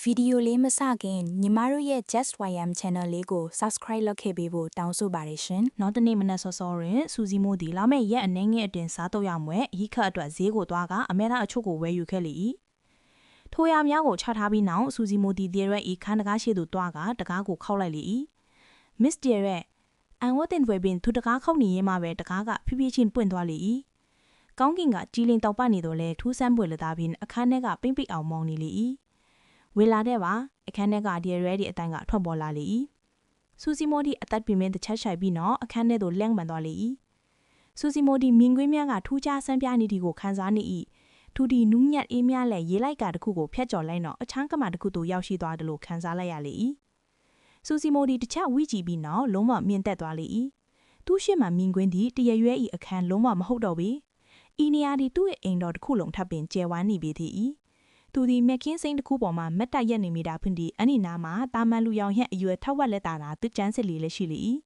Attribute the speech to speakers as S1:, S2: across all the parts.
S1: video လေးမစခင်ညီမတို့ရဲ့ Just YM channel လေးကို subscribe လုပ်ခဲ့ပေးဖို့တောင်းဆိုပါတယ်ရှင်။
S2: နောက်တနေ့မနက်စောစောတွင်စူစီမိုသည်လာမယ့်ရက်အနေငယ်အတင်စားတော့ရမွဲဤခတ်အတွက်ဈေးကိုသွားကအမဲသားအချို့ကိုဝယ်ယူခဲ့လေ၏ထိုရများကိုချထားပြီးနောက်စူစီမိုသည်ဒီရက်ဤခန်းတကားရှိသူတွားကတကားကိုခောက်လိုက်လေ၏မစ္စဒီရက်အန်ဝတ်တင်ဝယ်ပင်သူတကားခောက်နေရင်မှပဲတကားကဖြည်းဖြည်းချင်းပွင့်သွားလေ၏ကောင်းကင်ကကြီးလင်းတောက်ပနေတော့လဲထူးဆန်းပွေလသားပြီးအခန်းထဲကပိမ့်ပိတ်အောင်မောင်းနေလေ၏ဝေလာတဲ့ပါအခန်းထဲကဒီရဲဒီအတိုင်းကထွက်ပေါ်လာလေ၏စူစီမိုဒီအသက်ပြင်းပြင်းတစ်ချက်ရှိုက်ပြီးတော့အခန်းထဲသို့လန့်မှန်သွားလေ၏စူစီမိုဒီမြင်ကွင်းများကထူးခြားဆန်းပြားနေသည်ကိုခန်းစားနေ၏ထူဒီနူးညံ့အေးမြလဲရေးလိုက်ကတခုကိုဖျက်ကျော်လိုက်တော့အချမ်းကမတခုသို့ရောက်ရှိသွားတယ်လို့ခန်းစားလိုက်ရလေ၏စူစီမိုဒီတစ်ချက်ဝိကြည့်ပြီးတော့လုံးဝမြင့်တက်သွားလေ၏သူ့ရှေ့မှာမြင်ကွင်းသည်တရရွဲ၏အခန်းလုံးဝမဟုတ်တော့ပေဤနေရာသည်သူ့ရဲ့အိမ်တော်တစ်ခုလုံးထပ်ပင်ကျဲဝန်းနေပေသည်၏သူသည်မက်ကင်းစိန်တစ်ခုပေါ်မှာမက်တိုက်ရက်နေမိတာဖွင့်ဒီအနီနာမှာတာမန်လူရောင်ဟက်အရွယ်ထောက်ဝက်လက်တာနာသူကျန်းစစ်လီလည်းရှိလေ၏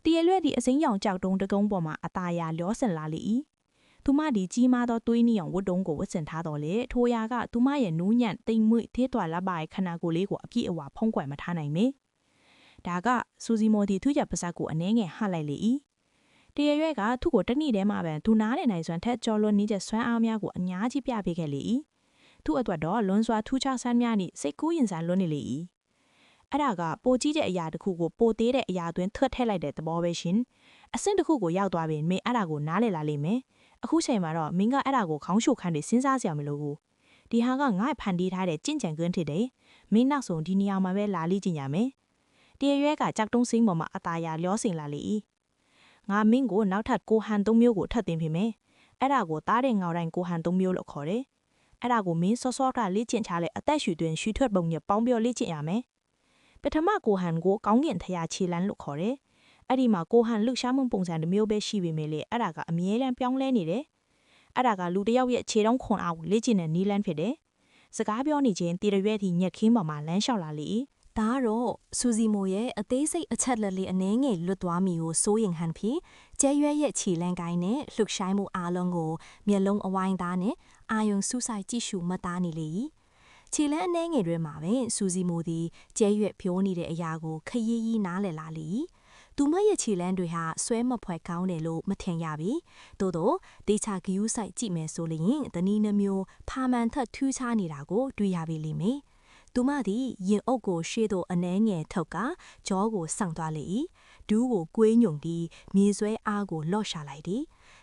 S2: တရရွဲ့သည်အစိမ်းရောင်ကြောက်တုံးတကုံးပေါ်မှာအသားရလောဆင်လာလေ၏သူမသည်ကြီးမားသောသွေးနီရောင်ဝတ်တုံးကိုဝတ်ဆင်ထားတော်လေထိုရာကသူမရဲ့နူးညံ့တိမ်မွေ့သေးတော်လက်ပါရဲ့ခန္ဓာကိုယ်လေးကိုအပြည့်အဝဖုံးကွယ်မထားနိုင်ပေဒါကစူစီမိုဒီသူ့ရဲ့ပါဇက်ကိုအနှဲငယ်ဟလိုက်လေ၏တရရွဲ့ကသူ့ကိုတနေ့တည်းမှပဲသူနားနေနိုင်စွမ်းထက်ကြော်လွန်နေတဲ့ဆွမ်းအားများကိုအများကြီးပြပေးခဲ့လေ၏သူ့အတွက်တော့လွန်စွာထူးခြားဆန်းများနှင့်စိတ်ကူးရင်ဆိုင်လွန်နေလေ၏အဲ့ဒါကပိုကြီးတဲ့အရာတစ်ခုကိုပိုသေးတဲ့အရာတွင်ထွက်ထည့်လိုက်တဲ့သဘောပဲရှင်အဆင့်တစ်ခုကိုရောက်သွားပြီးမင်းအဲ့ဒါကိုနားလည်လာလိမ့်မယ်အခုချိန်မှာတော့မင်းကအဲ့ဒါကိုခေါင်းရှုပ်ခန်းနေစဉ်းစားစရာမလိုဘူးဒီဟာကငါ့ဖန်တီးထားတဲ့ကြင့်ကြံကွင်းဖြစ်တယ်မင်းနောက်ဆုံးဒီနေရာမှာပဲလာလိကြည့်ရမယ်တရရွဲကကြောက်တုံးစိမ့်ပေါ်မှာအသားရလျောစင်လာလေ၏ငါမင်းကိုနောက်ထပ်ကိုဟန်၃မျိုးကိုထပ်တင်ပေးမယ်အဲ့ဒါကိုသားတဲ့ငေါတိုင်းကိုဟန်၃မျိုးလို့ခေါ်တယ်အဲ့ဒါကိုမင်းစောစောကလေ့ကျင့်ချလိုက်အသက်ရှူတွင်ရှူထွက်ပုံနဲ့ပေါင်းပြောလေ့ကျင့်ရမယ်ပထမကိုဟန်ကိုကောင်းကင်ထရာခြေလန်းလို့ခေါ်တယ်အဲ့ဒီမှာကိုဟန်လှရှားမှုပုံစံတစ်မျိုးပဲရှိပေမဲ့လေအဲ့ဒါကအမြဲတမ်းပြောင်းလဲနေတယ်အဲ့ဒါကလူတစ်ယောက်ရဲ့ခြေထောက်ခွန်အားကိုလေ့ကျင့်တဲ့နည်းလမ်းဖြစ်တယ်စကားပြောနေခြင်းတရရွဲ့သည့်ညက်ခင်းပေါ်မှာလမ်းလျှောက်လာလေဒ
S1: ါကတော့စူစီမိုရဲ့အသေးစိတ်အချက်လက်လေးအနှဲငယ်လွတ်သွားမိကိုစိုးရင်ဟန်ဖြစ်ကျဲရွဲ့ရဲ့ခြေလန်းကိုင်းနဲ့လှုပ်ဆိုင်မှုအားလုံးကိုမျက်လုံးအဝိုင်းသားနဲ့အာယုံစူးဆိုင်ကြည့်ရှုမှတ်သားနေလေ၏ခြေလန်းအနှဲငယ်တွေမှာပဲစူစီမိုသည်ကျဲရွက်ဖြိုးနေတဲ့အရာကိုခရီးရီးနားလည်လာလေ၏သူမရဲ့ခြေလန်းတွေဟာဆွဲမဖွယ်ကောင်းတယ်လို့မထင်ရပြီသို့တော့ဒေချာဂယူးဆိုင်ကြည့်မယ်ဆိုရင်တနည်းနှမျိုးဖာမန်ထက်ထူးခြားနေတာကိုတွေ့ရပြီလိမ့်မယ်သူမသည်ရင်အုပ်ကိုရှေ့သို့အနှဲငယ်ထုတ်ကကြောကိုဆန့်သွားလေ၏ဒူးကိုကွေးညုံပြီးမြေဆွဲအားကိုလော့ရှာလိုက်သည်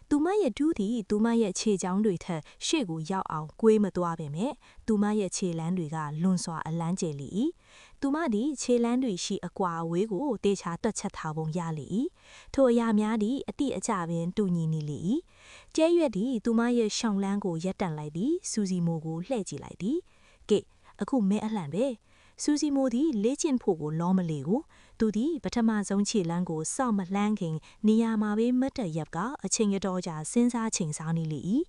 S1: သူမရဲ့ဒူးသည်သူမရဲ့ခြေချောင်းတွေထက်ရှေ့ကိုရောက်အောင်ကွေးမသွားပေမဲ့သူမရဲ့ခြေလန်းတွေကလွန်စွာအလန်းကျယ်လေ၏သူမသည်ခြေလန်းတွေရှိအကွာအဝေးကိုတေချာတွက်ချက်ထားပုံရလေ၏ထိုအရာများသည်အတိအကျပင်တူညီနေလေ၏ကျဲရွက်သည်သူမရဲ့ရှောင်းလန်းကိုရက်တန့်လိုက်သည်စူစီမိုကိုလှည့်ကြည့်လိုက်သည်ကဲအခုမဲအလှန်ပဲစူစီမိုသည်လေ့ကျင့်ဖို့ကိုလောမလေကိုသူသည်ပထမဆုံးခြေလန်းကိုစောက်မလှမ်းခင်နေရာမှာပဲမတ်တရက်ကအချိန်ရတော်ကြာစဉ်းစားချိန်စားနေလေ၏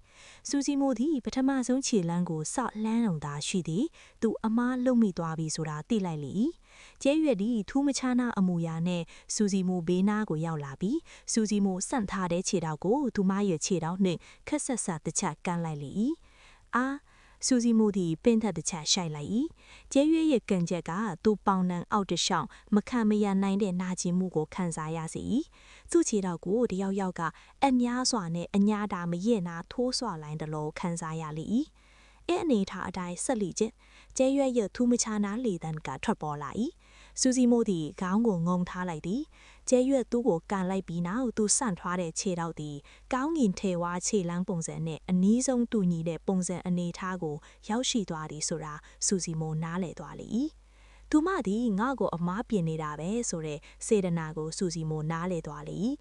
S1: စူစီမိုသည်ပထမဆုံးခြေလန်းကိုစောက်လှမ်းအောင်သာရှိသည်သူအမားလုံမိသွားပြီဆိုတာသိလိုက်လေ၏ကျဲရွက်သည်ထူးမခြားနာအမူအရာနဲ့စူစီမိုဘေးနားကိုရောက်လာပြီးစူစီမိုဆန့်ထားတဲ့ခြေထောက်ကိုသူမရဲ့ခြေထောက်နှင့်ခက်ဆက်ဆက်တစ်ချက်ကမ်းလိုက်လေ၏စူစီမိုသည်ပင်သက်တစ်ချက်ရှိုက်လိုက်၏ကျဲရွဲ့ရဲ့ကန်ချက်ကသူ့ပေါင်နှံအောက်တရှောင်းမခံမရနိုင်တဲ့နာကျင်မှုကိုခံစားရစေ၏သူ့ခြေထောက်ကိုတယောက်ယောက်ကအများစွာနဲ့အညာတာမရဲ့နာထိုးဆွလိုင်းတလို့ခံစားရလေ၏အဲ့အနေထားအတိုင်းဆက်လိချင်းကျဲရွဲ့ရဲ့ထူးမခြားနာလေတန်းကထွက်ပေါ်လာ၏စူစီမိုသည်ခေါင်းကိုငုံထားလိုက်သည်ကျဲရွက်သူ့ကိုကန်လိုက်ပြီးနောက်သူဆန့်ထွားတဲ့ခြေထောက်သည်ကောင်းငင်ထဲဝါခြေလန်းပုံစံနဲ့အနီးဆုံးတူညီတဲ့ပုံစံအနေထားကိုရောက်ရှိသွားသည်ဆိုတာစူစီမိုနားလည်သွားလေ၏သူမသည်ငါ့ကိုအမားပြင်နေတာပဲဆိုတဲ့စေတနာကိုစူစီမိုနားလည်သွားလေ၏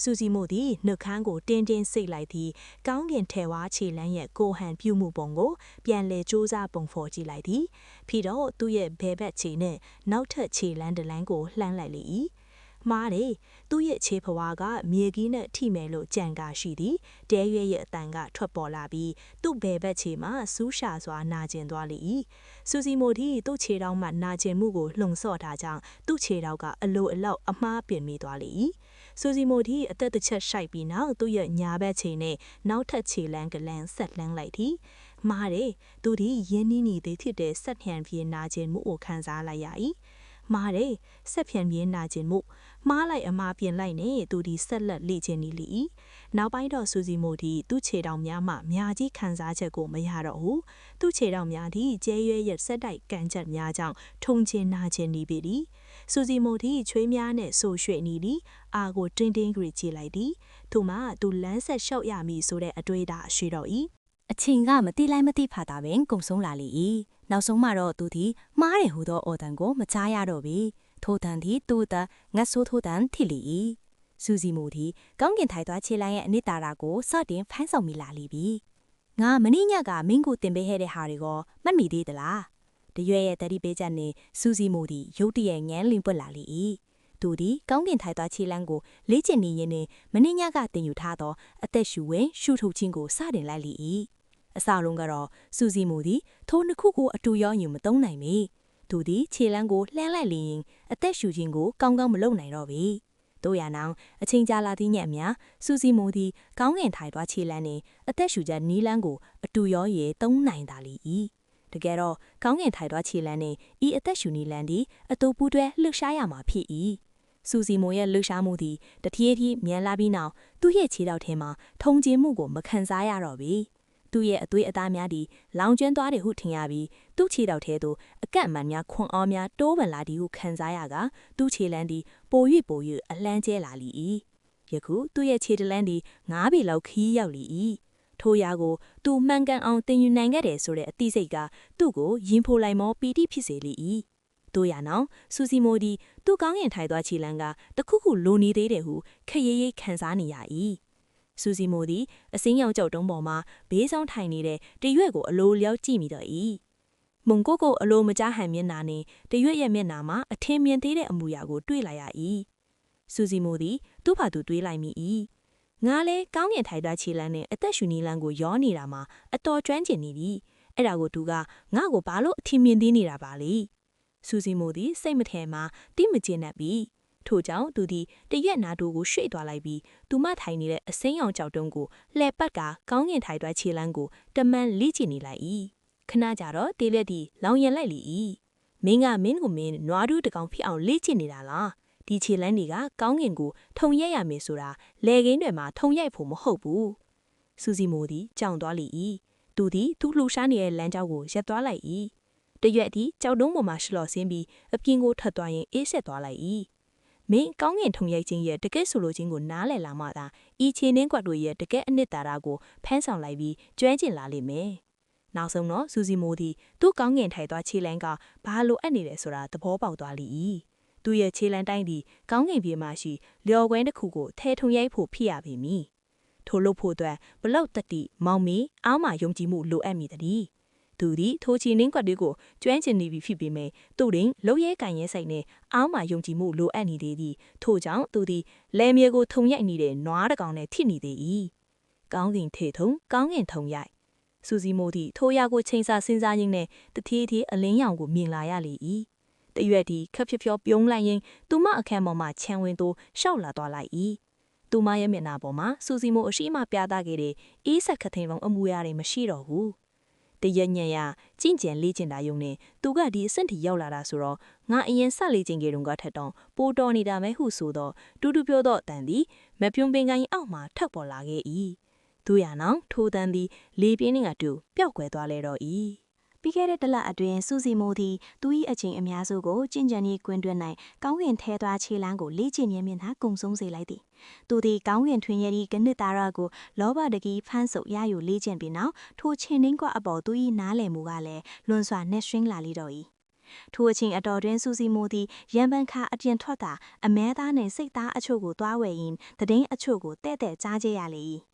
S1: စူစီမိုသည်နှုတ်ခမ်းကိုတင်းတင်းစိတ်လိုက်သည်ကောင်းငင်ထဲဝါခြေလန်းရဲ့ကိုဟန်ပြုမှုပုံကိုပြန်လဲစူးစမ်းပုံဖော်ကြည့်လိုက်သည်ပြီးတော့သူ့ရဲ့ဘဲဘက်ခြေနဲ့နောက်ထပ်ခြေလန်းတလန်းကိုလှမ်းလိုက်လေ၏မားတယ်သူ့ရဲ့ခြေဖွားကမြေကြီးနဲ့ထိမယ်လို့ကြံကာရှိသည်တဲရွဲ့ရဲ့အတန်ကထွက်ပေါ်လာပြီးသူ့ဘဲဘက်ခြေမှာစူးရှာစွာနာကျင်သွားလေ၏စူစီမိုသည်သူ့ခြေထောက်မှနာကျင်မှုကိုလှုံဆော့ထားကြောင်းသူ့ခြေထောက်ကအလိုအလောက်အမှားပြင်မိသွားလေ၏စူစီမိုသည်အသက်တစ်ချက်ရှိုက်ပြီးနောက်သူ့ရဲ့ညာဘက်ခြေနဲ့နောက်ထပ်ခြေလန်းကလန်းဆက်လှမ်းလိုက်သည် မားတယ်သူဒီရင်းနှီးနေတဲ့ဖြစ်တဲ့ဆက်ဖြန့်ပြေးနာခြင်းမှုကိုခံစားလိုက်ရ၏မားတယ်ဆက်ဖြန့်ပြေးနာခြင်းမှုမားလိုက်အမားပြင်လိုက်နဲ့သူဒီဆက်လက်လေ့ကျင့်နေလိ၏နောက်ပိုင်းတော့စူစီမိုဒီသူ့ခြေထောက်များမှများကြီးခံစားချက်ကိုမရတော့ဘူးသူ့ခြေထောက်များသည်ကျဲရွဲရက်ဆက်တိုက်ကန်ချက်များကြောင့်ထုံချင်းနာခြင်းနေပြီသည်စူစီမိုဒီချွေးများနဲ့ဆိုရွှေ့နေသည်အာကိုတင်းတင်းကြွေကြည့်လိုက်သည်သူမှသူလမ်းဆက်လျှောက်ရမည်ဆိုတဲ့အတွေးဒါရှိတော့၏အချိန်ကမတိလိုက်မတိဖာတာပင်ကုံဆုံးလာလေ၏နောက်ဆုံးမှတော့သူသည်မားတယ်ဟူသောအော်တန်ကိုမကြားရတော့ပြီထိုတန်သည်သူ့တငတ်ဆိုးထိုးတန်ထိလေ၏စူစီမိုသည်ကောင်းကင်ထိုင်သွားခြေလိုင်းရဲ့အနှစ်သာရကိုစတင်ဖမ်းဆောင်မိလာလိပြီငါမင်းညကမင်းကိုတင်ပေးခဲ့တဲ့ဟာတွေကိုမှတ်မိသေးသလားတရွဲ့ရဲ့တတိပေးချက်နဲ့စူစီမိုသည်ရုတ်တရက်ငန်းလင်းပွက်လာလေ၏သူသည်ကောင်းကင်ထိုင်သွားခြေလမ်းကိုလေ့ကျင့်နေရင်းနဲ့မင်းညကတင်ယူထားသောအသက်ရှူဝင်ရှူထုတ်ခြင်းကိုစတင်လိုက်လေ၏အစလုံးကတော့စူစီမိုသည်ထိုနှစ်ခုကိုအတူရောယူမသုံးနိုင်ပေသူသည်ခြေလမ်းကိုလှမ်းလိုက်လျင်အသက်ရှူခြင်းကိုကောင်းကောင်းမလုပ်နိုင်တော့ပေတို့ရနောင်အချိန်ကြာလာသည့်ညက်များစူစီမိုသည်ကောင်းကင်ထိုင်သွားခြေလမ်းနှင့်အသက်ရှူချက်နီးလန်းကိုအတူရောရေသုံးနိုင်သာလိ၏တကယ်တော့ကောင်းကင်ထိုင်သွားခြေလမ်းနှင့်ဤအသက်ရှူနီးလန်းသည်အတူပူးတွဲလှုပ်ရှားရမှာဖြစ်၏စူစီမိုရဲ့လှုပ်ရှားမှုသည်တထည်းထည်းမြန်လာပြီးနောက်သူ့ရဲ့ခြေထောက်ထဲမှာထုံကျင်းမှုကိုမခံစားရတော့ပေသူ့ရဲ့အသွေးအသားများသည်လောင်ကျွမ်းသွားတယ်ဟုထင်ရပြီးသူ့ခြေထောက်ထဲသို့အကန့်အမှန်များခွန်အားများတိုးဝင်လာသည်ဟုခံစားရကသူ့ခြေလမ်းသည်ပို၍အလန်းကျဲလာလိ၏ယခုသူ့ရဲ့ခြေတလန်းသည်9ပေလောက်ခီးရောက်လိ၏ထိုရာကိုသူမှန်ကန်အောင်တင်ယူနိုင်ခဲ့တယ်ဆိုတဲ့အသိစိတ်ကသူ့ကိုရင်ဖိုလိုက်မောပီတိဖြစ်စေလိ၏တို့ရနောင်စူစီမိုဒီသူ့ကောင်းကင်ထိုင်သွားခြေလမ်းကတခုခုလိုနေသေးတယ်ဟုခရိရိခံစားနေရ၏စူစီမိုသည်အစင်းရောင်ကြောက်တုံးပေါ်မှာဘေးဆောင်ထိုင်နေတဲ့တရွက်ကိုအလိုလျောက်ကြည့်မိတော့၏မုံကိုကိုအလိုမကြားဟန်မျက်နာနှင့်တရွက်ရဲ့မျက်နာမှာအထင်မြင်သေးတဲ့အမူအရာကိုတွေ့လာရ၏စူစီမိုသည်သူ့ဘာသူတွေးလိုက်မိ၏ငါလဲကောင်းကင်ထိုင်သွားခြေလမ်းနဲ့အသက်ရှူနီလန်းကိုရောနေတာမှာအတော်ကျွမ်းကျင်နေပြီအဲ့ဒါကိုသူကငါ့ကိုဘာလို့အထင်မြင်သေးနေတာပါလဲစူစီမိုသည်စိတ်မထဲမှာတိမကျင်တတ်ပြီထို့ကြောင့်သူသည်တရက်နာတိုကိုရွှေ့သွားလိုက်ပြီးသူမထိုင်နေတဲ့အစိမ်းရောင်ကြောက်တုံးကိုလှည့်ပတ်ကကောင်းကင်ထိုင်သွားခြေလမ်းကိုတမန်လိကျင်နေလိုက်၏ခဏကြတော့တေးလက်သည်လောင်ရန်လိုက်လေ၏မင်းကိုမင်းနွားတူးတကောင်ဖြစ်အောင်လိကျင်နေတာလားဒီခြေလမ်းတွေကကောင်းကင်ကိုထုံရက်ရမယ်ဆိုတာလေကင်းတွေမှာထုံရိုက်ဖို့မဟုတ်ဘူးစူစီမိုသည်ကြောင်သွားလေ၏သူသည်သူ့လှူရှားနေတဲ့လမ်းကြောင်းကိုရက်သွားလိုက်၏တရွက်သည်ကြောက်တုံးပေါ်မှာရှလော့ဆင်းပြီးအပြင်ကိုထွက်သွားရင်အေးဆက်သွားလိုက်၏မင်းကောင်းကင်ထုံရိုက်ခြင်းရဲ့တကယ်ဆိုလိုခြင်းကိုနားလည်လာမှသာဤခြေနှင်းကွက်တို့ရဲ့တကယ်အနှစ်သာရကိုဖန်းဆောင်လိုက်ပြီးကျွမ်းကျင်လာလိမ့်မယ်နောက်ဆုံးတော့စူစီမိုသည်သူ့ကောင်းကင်ထိုင်သွားခြေလမ်းကဘာလိုအပ်နေလဲဆိုတာသဘောပေါက်သွားလိမ့်၏သူရဲ့ခြေလမ်းတိုင်းသည်ကောင်းကင်ပြေမှရှိလျော်ကွင်းတစ်ခုကိုထဲထုံရိုက်ဖို့ဖြစ်ရပေမည်ထို့လို့ဖို့အတွက်ဘလောက်တတိမောင်မီအားမယုံကြည်မှုလိုအပ်မိသည်သူသည်ထိုခြေနှင်းကွက်တွေကိုကျွမ်းကျင်နေပြီဖြစ်ပေမဲ့သူတွင်လုံရဲကန်ရဲဆိုင်နဲ့အားမယုံကြည်မှုလိုအပ်နေသေးသည်ထို့ကြောင့်သူသည်လဲမြေကိုထုံရိုက်နေတဲ့နွားတကောင်နဲ့ထိနေသေး၏ကောင်းကင်ထေထုံကောင်းကင်ထုံရိုက်စူစီမိုသည်ထိုရာကိုချိန်ဆစဉ်းစားရင်းနဲ့တထည်းထည်းအလင်းရောင်ကိုမြင်လာရလေ၏တရွက်သည်ခပ်ဖြောပြုံးလိုက်ရင်သူမအခန်းပေါ်မှခြံဝင်သို့ရှောက်လာသွားလိုက်၏သူမရဲ့မျက်နှာပေါ်မှာစူစီမိုအရှိမပြသခဲ့တဲ့အေးဆက်ခသိန်းလုံးအမူအရာတွေမရှိတော့ဘူးတရညံရကြင့်ကြံလေးကျင်တာယုံနဲ့သူကဒီအဆင့်ထိရောက်လာတာဆိုတော့ငါအရင်ဆက်လေးကျင်ကြတုန်းကထက်တော့ပိုတော်နေတာမဲဟုဆိုတော့တူတူပြောတော့တန်သည်မပြုံးပင်ကိုင်းအောက်မှာထပ်ပေါ်လာခဲ့၏သူရနောင်ထိုးတန်သည်လေပြင်းကတူပျောက်ကွယ်သွားလေတော့၏ပြီးခဲ့တဲ့တလအတွင်းစူစီမိုသည်သူ၏အချိန်အများစုကိုကျင့်ကြံရေးကွင်းတွင်၌ကောင်းကင်ထဲသွားခြေလမ်းကိုလေ့ကျင့်ရင်းမြင်သာကုံဆုံးစေလိုက်သည်သူသည်ကောင်းကင်ထွင်ရည်ကနစ်သားရကိုလောဘတကြီးဖန်းဆုပ်ရယူလေ့ကျင့်ပြီးနောက်ထိုချင်းနှင်းကွအပေါ်သူ၏နားလည်မှုကလည်းလွန်စွာနှက်ရွှင်းလာလိတော့၏ထိုအချိန်အတော်တွင်စူစီမိုသည်ရန်ပန်ခါအပြင်ထွက်တာအမဲသားနှင့်စိတ်သားအချို့ကိုတွားဝယ်ရင်းတည်င်းအချို့ကိုတဲ့တဲ့ကြားကြရလေ၏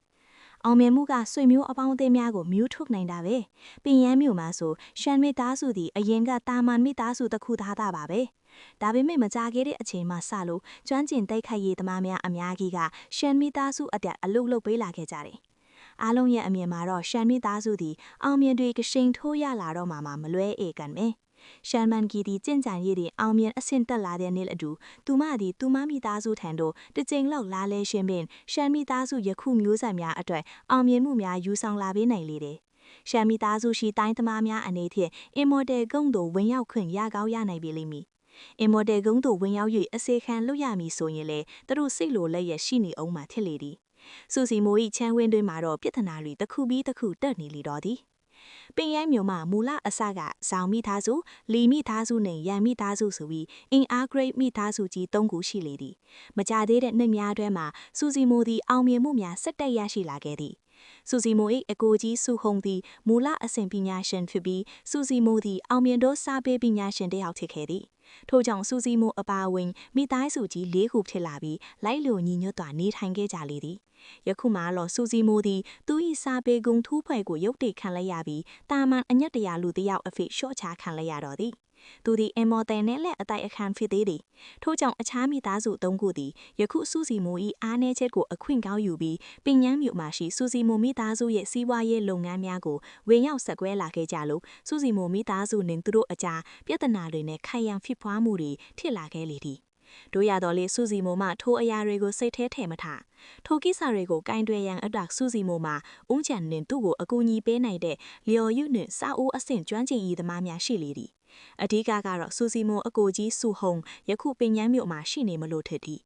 S1: အောင်မြင်မှုကဆွေမျိုးအပေါင်းအသင်းများကိုမြူးထုတ်နိုင်တာပဲပင်ရမ်းမြို့မှာဆိုရှမ်းမိသားစုသည်အရင်ကတာမန်မိသားစုတစ်ခုသားတာပါပဲဒါပေမဲ့မကြခဲ့တဲ့အချိန်မှစလို့ကျွမ်းကျင်တိုက်ခိုက်ရေးသမားများအများကြီးကရှမ်းမိသားစုအတက်အလုတ်လုတ်ပေးလာခဲ့ကြတယ်အားလုံးရဲ့အမြင်မှာတော့ရှမ်းမိသားစုသည်အောင်မြင်တွေကရှိန်ထိုးရလာတော့မှမလွဲဧကန်ပဲရှမ်းမန်ကီဒီကျင့်ကြံရည်သည်အောင်မြင်အဆင့်တက်လာတဲ့နေ့အတူသူမသည်သူမမိသားစုထံသို့တစ်ကြိမ်လောက်လာလဲရှင်းပင်ရှမ်းမိသားစုယခုမျိုးဆက်များအတွက်အောင်မြင်မှုများယူဆောင်လာပေးနိုင်လေတယ်
S2: ရှမ်းမိသားစုရှိတိုင်းသမားများအနေဖြင့်အင်မော်တယ်ကုန်းတို့ဝင်ရောက်ခွင့်ရကောင်းရနိုင်ပြီလိမ့်မည်အင်မော်တယ်ကုန်းတို့ဝင်ရောက်၍အစေခံလွတ်ရမည်ဆိုရင်လေသူတို့စိတ်လိုလက်ရရှိနေအောင်မှဖြစ်လေသည်စူစီမို၏ချမ်းဝင်းတွင်မှာတော့ပြဿနာတွေတစ်ခုပြီးတစ်ခုတက်နေလေတော့သည်ပင်ရိုင်းမြို့မှာမူလအစကဇောင်မိသားစုလီမိသားစုနဲ့ရန်မိသားစုဆိုပြီးအင်အားဂရိတ်မိသားစုကြီး၃ခုရှိလေသည်မကြသေးတဲ့နှစ်များအတွင်းမှာစူစီမိုသည်အောင်မြင်မှုများဆက်တက်ရရှိလာခဲ့သည်စူစီမို၏အကိုကြီးစုဟုံသည်မူလအဆင့်ပညာရှင်ဖြစ်ပြီးစူစီမိုသည်အောင်မြင်သောစာပေပညာရှင်တစ်ယောက်ဖြစ်ခဲ့သည်ထို့ကြောင့်စူစီမိုအပါအဝင်မိသားစုကြီး၄ခုဖြစ်လာပြီးလိုက်လိုညီညွတ်စွာနေထိုင်ခဲ့ကြလေသည်ယခုမှတော့စူစီမိုသည်သူ၏စာပေဂုံထူးဖွဲ့ကိုရုပ်တည်ခံလိုက်ရပြီးတာမန်အညက်တရာလူတစ်ယောက်အဖြစ်ရှော့ချခံလိုက်ရတော့သည်သူသည်အင်မော်တယ်နဲ့လက်အတိုက်အခန်းဖြစ်သေးသည်ထို့ကြောင့်အခြားမိသားစု၃ခုသည်ယခုစူစီမို၏အားနည်းချက်ကိုအခွင့်ကောင်းယူပြီးပင်ညန်းမြို့မှာရှိစူစီမိုမိသားစုရဲ့စီးပွားရေးလုပ်ငန်းများကိုဝင်ရောက်ဆက်ကွဲလာခဲ့ကြလို့စူစီမိုမိသားစုနှင့်သူတို့အကြားပြဿနာတွေနဲ့ခိုင်ရန်ဖြစ်ပွားမှုတွေဖြစ်လာခဲ့လေသည်တို့ရတော့လေစူစီမိုမှထိုအရာတွေကိုစိတ်ထဲထည့်မထားထိုကိစ္စတွေကိုကင်တွယ်ရန်အတွက်စူစီမိုမှာဦးချန်နှင့်သူ့ကိုအကူအညီပေးနိုင်တဲ့လျော်ယူနှင့်စာအုပ်အဆင့်ကျွမ်းကျင်ဤသမားများရှိလေသည်အဓိကကတော့စူစီမိုအကိုကြီးစုဟုံယခုပင်ညန်းမြို့မှာရှိနေမလို့ထစ်သည်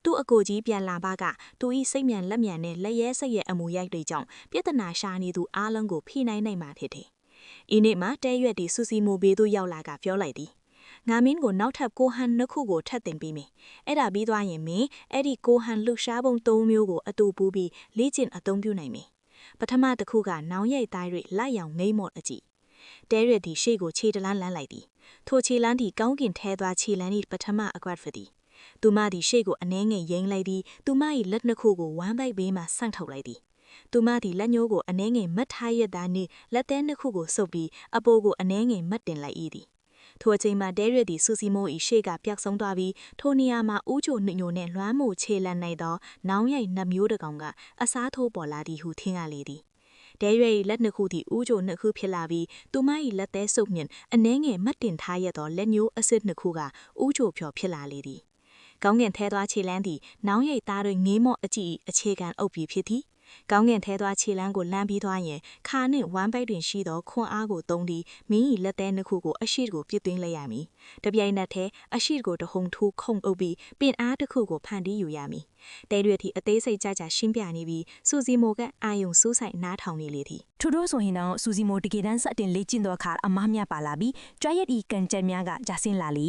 S2: သူ့အကိုကြီးပြန်လာပါကသူ၏စိတ်မြန်လက်မြန်နဲ့လက်ရဲစိတ်ရဲ့အမူရိုက်တွေကြောင့်ပြဿနာရှာနေသူအားလုံးကိုဖိနိုင်နိုင်မှာဖြစ်တယ်။ဤနေ့မှာတဲရွက်တီစူစီမိုဘေးသို့ရောက်လာကပြောလိုက်သည်ငါမင်းကိုနောက်ထပ်ကိုဟန်နှစ်ခုကိုထပ်တင်ပြီးမယ်အဲ့ဒါပြီးသွားရင်မင်းအဲ့ဒီကိုဟန်လှူရှားပုံ၃မျိုးကိုအတူပူးပြီးလေ့ကျင့်အသုံးပြုနိုင်မယ်ပထမတစ်ခုကနောင်ရိပ်သားတွေလိုက်ရောင်ငိမ့်မော့အကြည့်တဲရွက်တီရှေ့ကိုခြေတလန်းလန်းလိုက်သည်ထိုခြေလန်းတီကောင်းကင်ထဲသွားခြေလန်းဤပထမအကွက်ဖြစ်သည်သူမသည်ရှေ့ကိုအနှဲငယ်ရိမ့်လိုက်သည်သူမ၏လက်နှစ်ခုကိုဝမ်းပိုက်ဘေးမှဆန့်ထုတ်လိုက်သည်သူမသည်လက်ညိုးကိုအနှဲငယ်မတ်ထားရသားနှင့်လက်သေးနှစ်ခုကိုဆုပ်ပြီးအပိုးကိုအနှဲငယ်မတ်တင်လိုက်၏သည်ထိုအချိန်မှာတဲရွက်သည်စူစီမို၏ရှေ့ကပျောက်ဆုံးသွားပြီးထိုနေရာမှာဦးချိုနှညိုနှင့်လွမ်းမို့ခြေလန်းနိုင်သောနောင်ရိုက်နှမျိုးတစ်ကောင်ကအစားထိုးပေါ်လာသည်ဟုထင်ရလေသည်တဲရွက်၏လက်နှစ်ခုသည်ဦးချိုနှစ်ခုဖြစ်လာပြီးသူမ၏လက်သေးဆုပ်မြင့်အနှဲငယ်မတ်တင်ထားရသောလက်ညိုးအစစ်နှစ်ခုကဦးချိုဖြော်ဖြစ်လာလေသည်ကောင်းကင်ထဲသွားခြေလန်းသည်နောင်ရိပ်သားတွေငေးမော့အကြည့်အခြေခံအုပ်ပြီးဖြစ်သည်ကောင်းကင်ထဲသွားခြေလန်းကိုလမ်းပြီးသွားရင်ခါနှင့်ဝမ်းပိုက်တွင်ရှိသောခွန်အားကိုသုံးပြီးမင်း၏လက်သေးနှစ်ခုကိုအရှိကိုပြစ်သွင်းလိုက်ရမည်တပြိုင်နက်တည်းအရှိကိုတဟုန်ထိုးခုန်အုပ်ပြီးပင်အားတစ်ခုကိုဖန်တီးယူရမည်တဲရွက်သည်အသေးစိတ်ကြကြရှင်းပြနေပြီးစူစီမိုကအာယုံစူးဆိုင်နားထောင်နေလေသည်
S1: ထို့သောဆိုရင်တော့စူစီမိုတကယ်တမ်းစတင်လေ့ကျင့်သောအခါအမားများပါလာပြီးကြွရက်ဤကန်ချက်များကကြာဆင်းလာလေ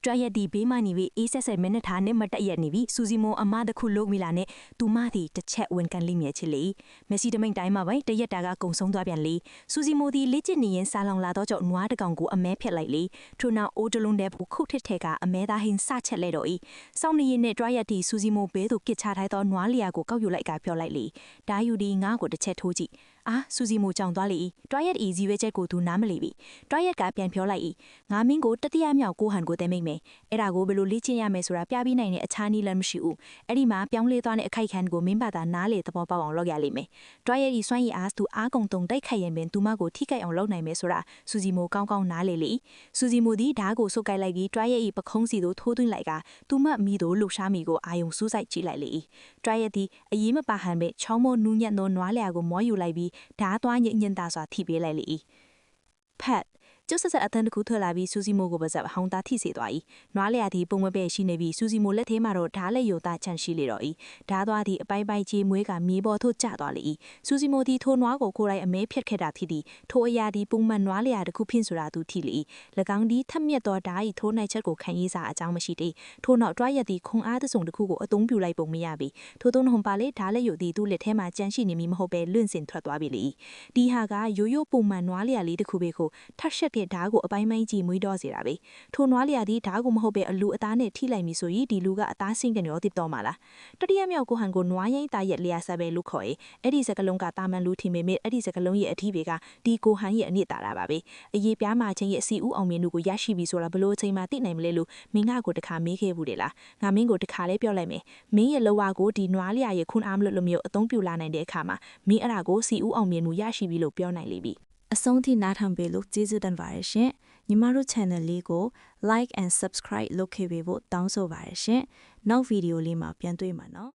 S1: ကြွရက်ဒီဘေးမှနေပြီးအေးဆက်ဆက်မိနစ်ထားနဲ့မတက်ရက်နေပြီးစူစီမိုအမားတစ်ခုလုံးမိလာနဲ့သူမသည်တစ်ချက်ဝန်ကန်လိမြဲချစ်လေမက်ဆီတမိန်တိုင်းမှာပဲတရက်တာကကုံဆုံးသွားပြန်လေစူစီမိုသည်လေ့ကျင့်နေရင်စာလောင်လာတော့ကြောင့်နွားတကောင်ကိုအမဲဖက်လိုက်လေထို့နောက်အိုးတလုံးတဲ့ဘူးခုတ်ထစ်ထဲကအမဲသားဟင်းစချက်လဲတော့ဤစောင်းနေရင်နဲ့ကြွရက်ဒီစူစီမိုဘေးသို့ကစ်ချထားသောနွားလျာကိုကောက်ယူလိုက်ကပြောလိုက်လေဓာယူဒီငါ့ကိုတစ်ချက်ထိုးကြည့်အာစူစီမိုကြောင်သွားလေတွားရက်ဤဇီဝဲချက်ကိုသူနားမလီပြီတွားရက်ကပြန်ပြောလိုက်ငါမင်းကိုတတိယမြောက်ကိုဟန်ကိုတဲမိတ်မယ်အဲ့ဒါကိုဘယ်လိုလေ့ကျင့်ရမယ်ဆိုတာပြပြီးနိုင်တဲ့အခြားနည်းလည်းမရှိဘူးအဲ့ဒီမှာပြောင်းလဲသွားတဲ့အခိုက်ခံကိုမင်းပါတာနားလေသဘောပေါက်အောင်လုပ်ရလိမ့်မယ်တွားရက်ဤစွမ်းရည်အားသူအားကုန်တုံတိုက်ခိုက်ရင်ပင်သူမကိုထိခိုက်အောင်လုပ်နိုင်မယ်ဆိုတာစူစီမိုကောင်းကောင်းနားလေလေစူစီမိုသည်ဓာတ်ကိုဆုပ်ကိုက်လိုက်ပြီးတွားရက်ဤပခုံးစီသို့ထိုးသွင်းလိုက်ကသူမမိတို့လှူရှားမိကိုအာယုံစူးစိုက်ကြည့်လိုက်လေတွားရက်သည်အရေးမပါဟန်ပဲချောင်းမနူးညံ့သောနွားလျာကိုမောယူလိုက်ပြီးဓာတ်သွားညင်တာစွာထိပေးလိုက်လေဖက်ကျုပ်ဆက်ဆက်အသံတစ်ခုထွက်လာပြီးစူစီမိုကိုပါဇက်ဟောင်းသားထိစေသွား၏နွားလျာသည်ပုံမပဲ့ရှိနေပြီးစူစီမိုလက်ထဲမှာတော့ဓားလက်ယိုသားချန်ရှိလေတော့၏ဓားသွားသည်အပိုင်ပိုင်ကြီးမွေးကမြေပေါ်သို့ကျသွားလေ၏စူစီမိုသည်ထိုနွားကိုကိုယ်တိုင်အမဲဖြတ်ခဲ့တာဖြစ်သည်ထိုအရာသည်ပုံမှန်နွားလျာတစ်ခုဖြင့်ဆိုတာသူထိလေ၎င်းသည်ထက်မြက်သောဓား၏ထိုးနိုင်ချက်ကိုခံရစာအကြောင်းမရှိသေးထို့နောက်တွားရက်သည်ခွန်အားသစုံတစ်ခုကိုအသုံးပြုလိုက်ပုံမရပြီထို့သောနှုံပါလေဓားလက်ယိုသည်သူ့လက်ထဲမှာကြန့်ရှိနေမည်မဟုတ်ပဲလွင့်စင်ထွက်သွားပြီလေဒီဟာကရိုးရိုးပုံမှန်နွားလျာလေးတစ်ခုပဲကိုထက်ရှက်တဲ့ဓားကိုအပိုင်းပိုင်းကြီးမွေးတော့စေတာပဲထိုနွားလျာသည်ဓာတ်ကိုမဟုတ်ပဲအလူအသားနဲ့ထိလိုက်ပြီဆိုရင်ဒီလူကအသားဆင်းကနေရောတိတော့မှာလားတတိယမြောက်ကိုဟန်ကိုနွားရိုင်းသားရက်လျာဆက်ပဲလို့ခေါ်ရဲအဲ့ဒီစကလုံးကတာမန်လူထီမေမေအဲ့ဒီစကလုံးရဲ့အထီးတွေကဒီကိုဟန်ရဲ့အနစ်တာတာပါပဲအရေးပြားမှချင်းရဲ့စီဦးအောင်မြင်တို့ကိုရရှိပြီဆိုတာဘလို့အချိန်မှသိနိုင်မလဲလို့မင်းကကိုတခါမေးခဲ့ဘူးတယ်လားငါမင်းကိုတခါလဲပြောလိုက်မယ်မင်းရဲ့လောဝါကိုဒီနွားလျာရဲ့ခွန်းအားမလို့လို့မျိုးအသုံးပြလာနိုင်တဲ့အခါမှာမင်းအဲ့ဒါကိုစီဦးအောင်မြင်မှုရရှိပြီလို့ပြောနိုင်လိမ့်ပြီအဆုံးထိနားထောင်ပေးလို့ကျေးဇူးတင်ပါတယ်ရှင်ညီမတို့ channel လေးကို like and subscribe လုပ်ခဲ့ပေးဖို့တောင်းဆိုပါတယ်ရှင်နောက်ဗီဒီယိုလေးမှာပြန်တွေ့မှာနော်